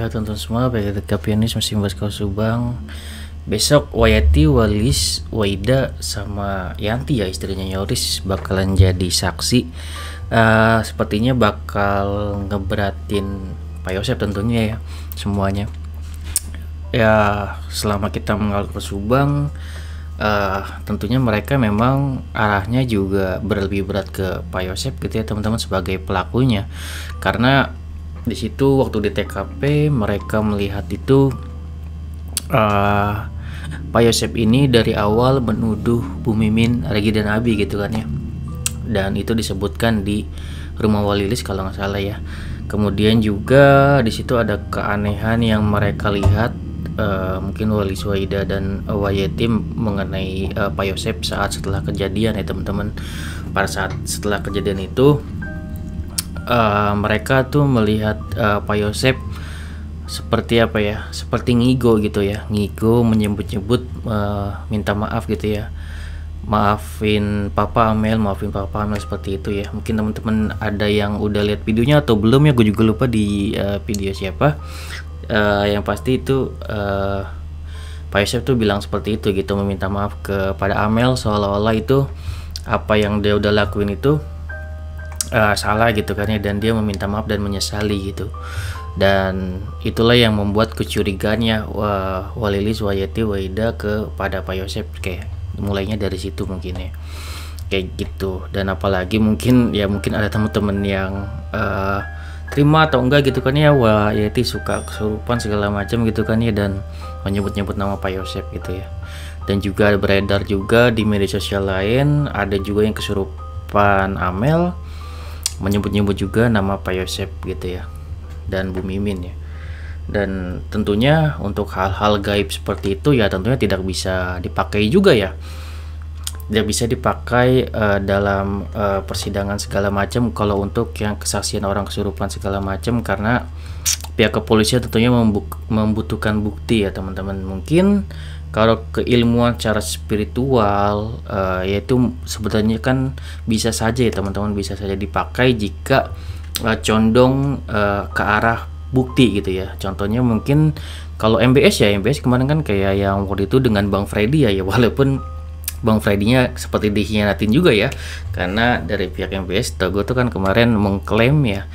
Ya tonton semua baik itu Pianis Musim Baskal Subang. Besok Wayati, Walis, Waida sama Yanti ya istrinya Yoris bakalan jadi saksi. Sepertinya bakal ngeberatin Pak Yosep tentunya ya semuanya. Ya selama kita mengawal ke Subang, tentunya mereka memang arahnya juga berlebih berat ke Pak Yosep gitu ya teman-teman sebagai pelakunya, karena di situ waktu di TKP mereka melihat itu Pak Yosep ini dari awal menuduh Bu Mimin, Regi dan Abi gitu kan ya, dan itu disebutkan di rumah Walilis kalau nggak salah ya. Kemudian juga di situ ada keanehan yang mereka lihat, mungkin Walis, Waida dan Wayeti mengenai Pak Yosep saat setelah kejadian ya teman-teman. Pada saat setelah kejadian itu mereka tuh melihat Pak Yosep seperti apa ya, seperti ngigo gitu ya, ngigo menyebut-nyebut minta maaf gitu ya, maafin Papa Amel, maafin Papa Amel seperti itu ya. Mungkin teman-teman ada yang udah lihat videonya atau belum ya, gue juga lupa di video siapa. Yang pasti itu Pak Yosep tuh bilang seperti itu gitu, meminta maaf kepada Amel seolah-olah itu apa yang dia udah lakuin itu salah gitu kan ya, dan dia meminta maaf dan menyesali gitu. Dan itulah yang membuat kecurigaannya Walilis, Wayati, Waida kepada Pak Yosep, kayak mulainya dari situ mungkin ya, kayak gitu. Dan apalagi mungkin ada teman-teman yang terima atau enggak gitu kan ya, Wayati suka kesurupan segala macam gitu kan ya, dan menyebut-nyebut nama Pak Yosep gitu ya. Dan juga beredar juga di media sosial lain, ada juga yang kesurupan Amel menyebut-nyebut juga nama Pak Yosep gitu ya, dan Bu Mimin ya. Dan tentunya untuk hal-hal gaib seperti itu ya tentunya tidak bisa dipakai juga ya, tidak bisa dipakai dalam persidangan segala macam kalau untuk yang kesaksian orang kesurupan segala macam, karena pihak kepolisian tentunya membutuhkan bukti ya teman-teman. Mungkin kalau keilmuan cara spiritual yaitu sebenarnya kan bisa saja ya teman-teman, bisa saja dipakai jika condong ke arah bukti gitu ya. Contohnya mungkin kalau MBS ya, MBS kemarin kan kayak yang waktu itu dengan Bang Freddy ya, walaupun Bang Freddy-nya seperti dikhianatin juga ya, karena dari pihak MBS gue tuh kan kemarin mengklaim ya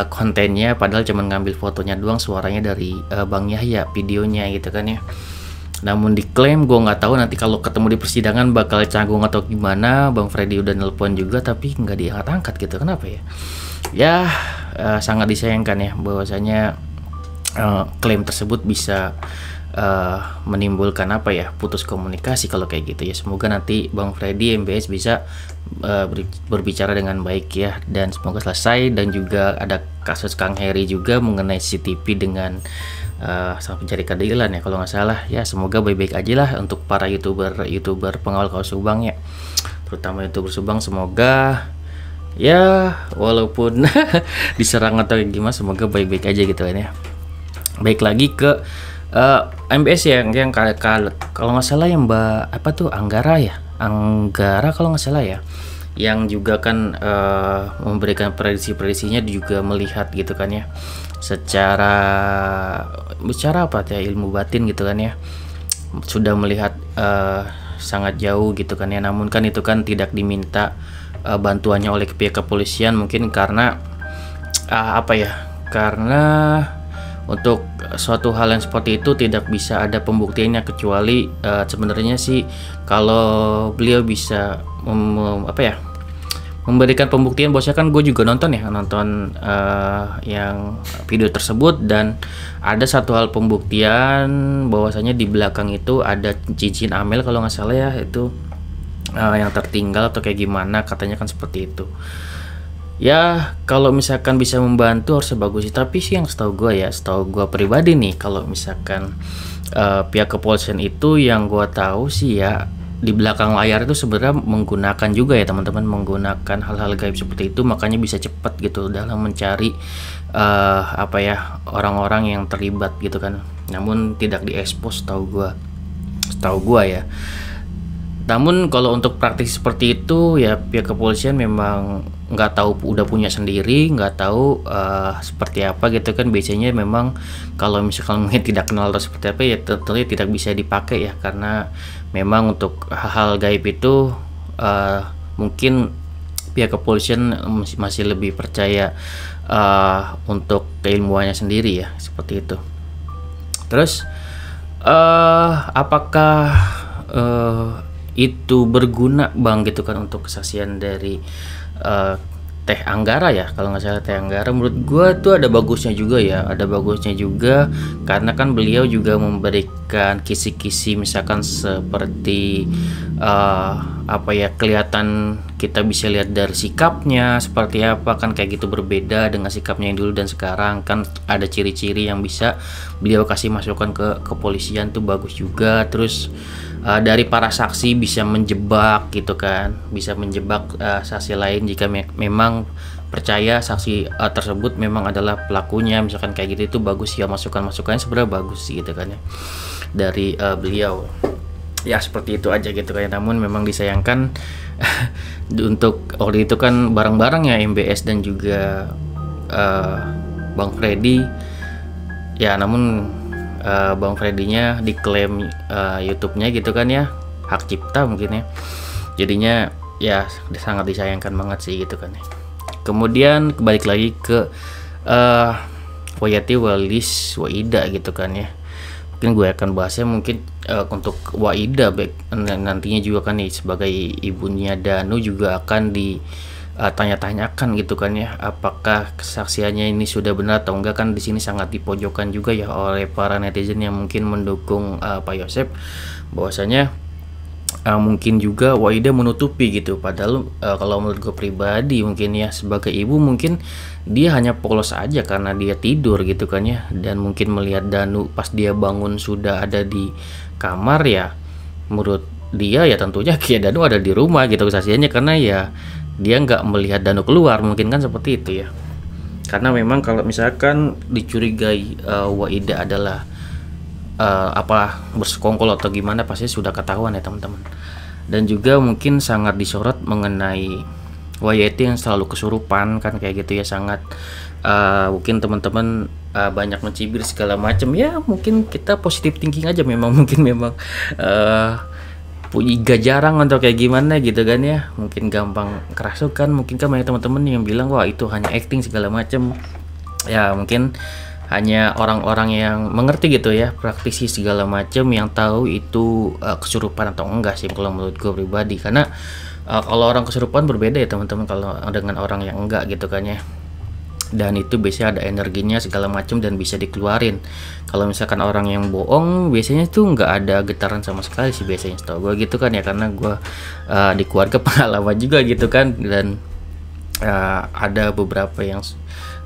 kontennya, padahal cuma ngambil fotonya doang, suaranya dari Bang Yahya, videonya gitu kan ya. Namun diklaim, gue nggak tahu nanti kalau ketemu di persidangan bakal canggung atau gimana. Bang Freddy udah nelpon juga tapi nggak diangkat-angkat gitu, kenapa ya? Ya sangat disayangkan ya bahwasanya klaim tersebut bisa menimbulkan apa ya, putus komunikasi kalau kayak gitu ya. Semoga nanti Bang Freddy MBS bisa berbicara dengan baik ya, dan semoga selesai. Dan juga ada kasus Kang Heri juga mengenai CCTV dengan sang pencari keadilan ya kalau nggak salah ya. Semoga baik-baik aja lah untuk para youtuber pengawal kaos Subang ya, terutama youtuber Subang. Semoga ya walaupun diserang atau gimana, semoga baik-baik aja gitu kan ya. Baik lagi ke MBS yang kalau nggak salah yang Mbak apa tuh Anggara kalau nggak salah ya, yang juga kan memberikan prediksi-prediksinya, juga melihat gitu kan ya, secara bicara apa ya, ilmu batin gitu kan ya, sudah melihat sangat jauh gitu kan ya. Namun kan itu kan tidak diminta bantuannya oleh pihak kepolisian, mungkin karena apa ya, karena untuk suatu hal yang seperti itu tidak bisa ada pembuktiannya, kecuali sebenarnya sih kalau beliau bisa memberikan pembuktian. Bosnya kan gue juga nonton yang video tersebut, dan ada satu hal pembuktian bahwasanya di belakang itu ada cincin Amel kalau nggak salah ya, itu yang tertinggal atau kayak gimana, katanya kan seperti itu ya. Kalau misalkan bisa membantu harusnya bagus sih, tapi sih yang setahu gue pribadi nih, kalau misalkan pihak kepolisian itu yang gue tahu sih ya, di belakang layar itu sebenarnya menggunakan juga ya teman-teman, menggunakan hal-hal gaib seperti itu, makanya bisa cepat gitu dalam mencari orang-orang yang terlibat gitu kan. Namun tidak diekspos setahu gua ya. Namun kalau untuk praktik seperti itu ya pihak kepolisian memang nggak tahu udah punya sendiri, nggak tahu seperti apa gitu kan. Biasanya memang kalau misalkan mungkin tidak kenal atau seperti apa ya tentunya tidak bisa dipakai ya, karena memang untuk hal-hal gaib itu mungkin pihak kepolisian masih lebih percaya untuk keilmuannya sendiri ya, seperti itu. Terus apakah itu berguna Bang gitu kan untuk kesaksian dari Teh Anggara ya, kalau nggak salah Teh Anggara, menurut gua tuh ada bagusnya juga ya, ada bagusnya juga karena kan beliau juga memberikan kisi-kisi misalkan seperti apa ya, kelihatan kita bisa lihat dari sikapnya seperti apa kan, kayak gitu, berbeda dengan sikapnya yang dulu dan sekarang kan, ada ciri-ciri yang bisa beliau kasih masukan ke kepolisian tuh bagus juga. Terus dari para saksi bisa menjebak gitu kan, bisa menjebak saksi lain jika memang percaya saksi tersebut memang adalah pelakunya, misalkan kayak gitu. Itu bagus ya, masukan-masukannya sebenarnya bagus gitu kan ya dari beliau ya, seperti itu aja gitu kan. Namun memang disayangkan untuk waktu itu kan bareng-bareng ya MBS dan juga Bang Freddy ya, namun Bang Freddy-nya diklaim YouTube-nya gitu kan ya, hak cipta mungkin ya, jadinya ya sangat disayangkan banget sih gitu kan ya. Kemudian balik lagi ke Wayati Walis Waida gitu kan ya, mungkin gue akan bahasnya mungkin untuk Waida nantinya juga kan nih, sebagai ibunya Danu juga akan tanya-tanyakan gitu kan ya, apakah kesaksiannya ini sudah benar atau enggak kan. Di sini sangat dipojokkan juga ya oleh para netizen yang mungkin mendukung Pak Yosep, bahwasanya mungkin juga Waida menutupi gitu, padahal kalau menurut gue pribadi mungkin ya, sebagai ibu mungkin dia hanya polos aja karena dia tidur gitu kan ya, dan mungkin melihat Danu pas dia bangun sudah ada di kamar ya, menurut dia ya tentunya kayak Danu ada di rumah gitu kesaksiannya, karena ya dia nggak melihat Danu keluar, mungkin kan seperti itu ya. Karena memang kalau misalkan dicurigai Waida adalah bersekongkol atau gimana, pasti sudah ketahuan ya teman-teman. Dan juga mungkin sangat disorot mengenai Wayati yang selalu kesurupan kan kayak gitu ya, sangat mungkin teman-teman banyak mencibir segala macam ya. Mungkin kita positif thinking aja, memang mungkin memang gak jarang untuk kayak gimana gitu kan ya, mungkin gampang kerasukan. Mungkin kan banyak teman-teman yang bilang wah itu hanya acting segala macam ya, mungkin hanya orang-orang yang mengerti gitu ya, praktisi segala macam yang tahu itu kesurupan atau enggak sih kalau menurut gue pribadi. Karena kalau orang kesurupan berbeda ya teman-teman kalau dengan orang yang enggak gitu kan ya, dan itu biasanya ada energinya segala macam dan bisa dikeluarin. Kalau misalkan orang yang bohong biasanya tuh nggak ada getaran sama sekali sih biasanya, setahu gue gitu kan ya, karena gue di keluarga pengalaman juga gitu kan, dan ada beberapa yang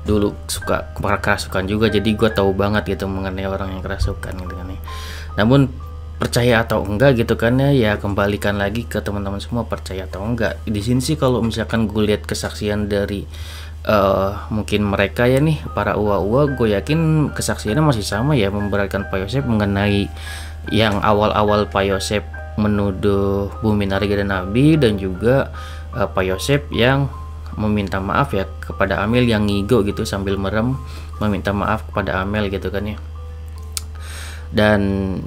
dulu suka kerasukan juga, jadi gue tahu banget gitu mengenai orang yang kerasukan gitu kan ya. Namun percaya atau enggak gitu kan ya, kembalikan lagi ke teman-teman semua percaya atau enggak. Di sini sih kalau misalkan gue lihat kesaksian dari mungkin mereka ya nih, para uwa-uwa, gue yakin kesaksiannya masih sama ya, memberatkan Pak Yosep mengenai yang awal-awal Pak Yosep menuduh Bumi Narga dan Nabi, dan juga Pak Yosep yang meminta maaf ya kepada Amel yang ngigo gitu sambil merem, meminta maaf kepada Amel gitu kan ya. Dan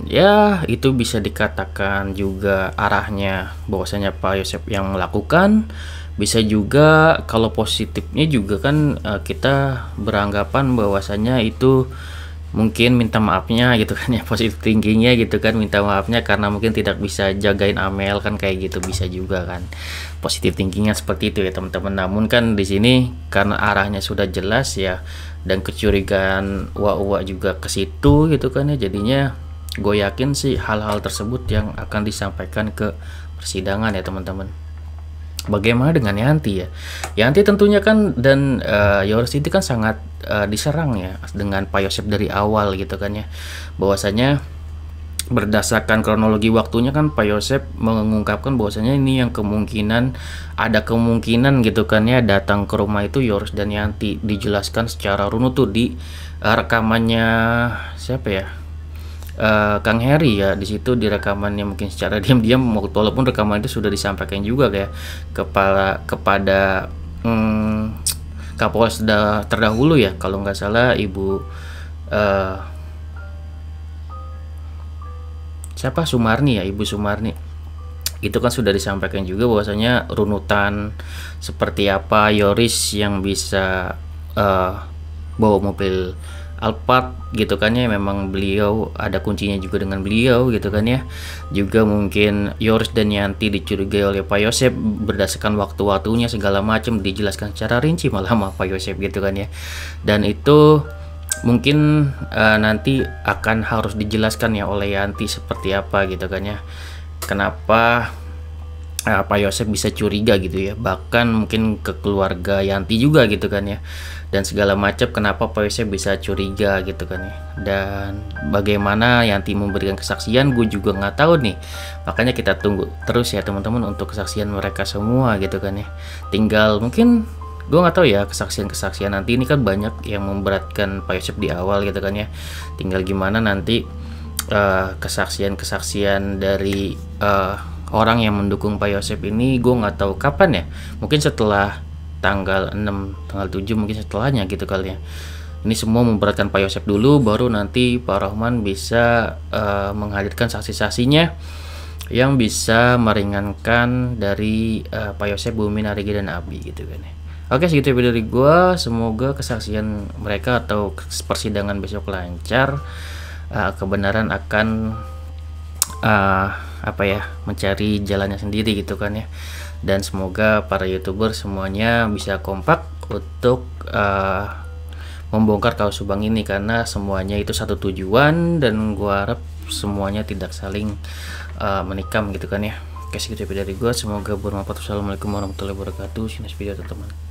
ya itu bisa dikatakan juga arahnya bahwasanya Pak Yosep yang melakukan. Bisa juga kalau positifnya juga kan kita beranggapan bahwasanya itu mungkin minta maafnya gitu kan ya, positif thinkingnya gitu kan, minta maafnya karena mungkin tidak bisa jagain Amel kan kayak gitu, bisa juga kan positif thinkingnya seperti itu ya teman-teman. Namun kan di sini karena arahnya sudah jelas ya, dan kecurigaan Wa juga ke situ gitu kan ya, jadinya gue yakin sih hal-hal tersebut yang akan disampaikan ke persidangan ya teman-teman. Bagaimana dengan Yanti ya? Yanti tentunya kan dan Yoris itu kan sangat diserang ya dengan Pak Yosep dari awal gitu kan ya, bahwasanya berdasarkan kronologi waktunya kan Pak Yosep mengungkapkan bahwasanya ini yang ada kemungkinan gitu kan ya datang ke rumah itu Yoris dan Yanti. Dijelaskan secara runut tuh di rekamannya siapa ya, Kang Heri ya, di situ di rekamannya mungkin secara diam-diam, walaupun rekaman itu sudah disampaikan juga kayak kepada Kapolres terdahulu ya, kalau nggak salah Ibu siapa, Sumarni ya, Ibu Sumarni. Itu kan sudah disampaikan juga bahwasanya runutan seperti apa Yoris yang bisa bawa mobil Alphard gitu kan ya, memang beliau ada kuncinya juga dengan beliau gitu kan ya. Juga mungkin Yoris dan Yanti dicurigai oleh Pak Yosep berdasarkan waktu-waktunya segala macam dijelaskan secara rinci malah sama Pak Yosep gitu kan ya. Dan itu mungkin nanti akan harus dijelaskan ya oleh Yanti seperti apa gitu kan ya, kenapa Pak Yosep bisa curiga gitu ya, bahkan mungkin ke keluarga Yanti juga gitu kan ya, dan segala macam kenapa Pak Yosep bisa curiga gitu kan ya. Dan bagaimana Yanti memberikan kesaksian gue juga nggak tahu nih, makanya kita tunggu terus ya teman-teman untuk kesaksian mereka semua gitu kan ya. Tinggal mungkin gue nggak tahu ya, kesaksian nanti ini kan banyak yang memberatkan Pak Yosep di awal gitu kan ya, tinggal gimana nanti kesaksian dari orang yang mendukung Pak Yosep ini. Gue nggak tahu kapan ya, mungkin setelah tanggal 6, tanggal 7 mungkin setelahnya gitu kali ya. Ini semua memberatkan Pak Yosep dulu, baru nanti Pak Rohman bisa menghadirkan saksi-saksinya yang bisa meringankan dari Pak Yosep, Bumi, Narigi, dan Abi gitu kan ya. Oke, segitu video dari gue. Semoga kesaksian mereka atau persidangan besok lancar. Kebenaran akan mencari jalannya sendiri gitu kan ya. Dan semoga para YouTuber semuanya bisa kompak untuk membongkar kaos Subang ini, karena semuanya itu satu tujuan dan gua harap semuanya tidak saling menikam gitu kan ya. Oke, segitu video dari gua, semoga bermanfaat. Wassalamualaikum warahmatullahi wabarakatuh. See you next video teman-teman.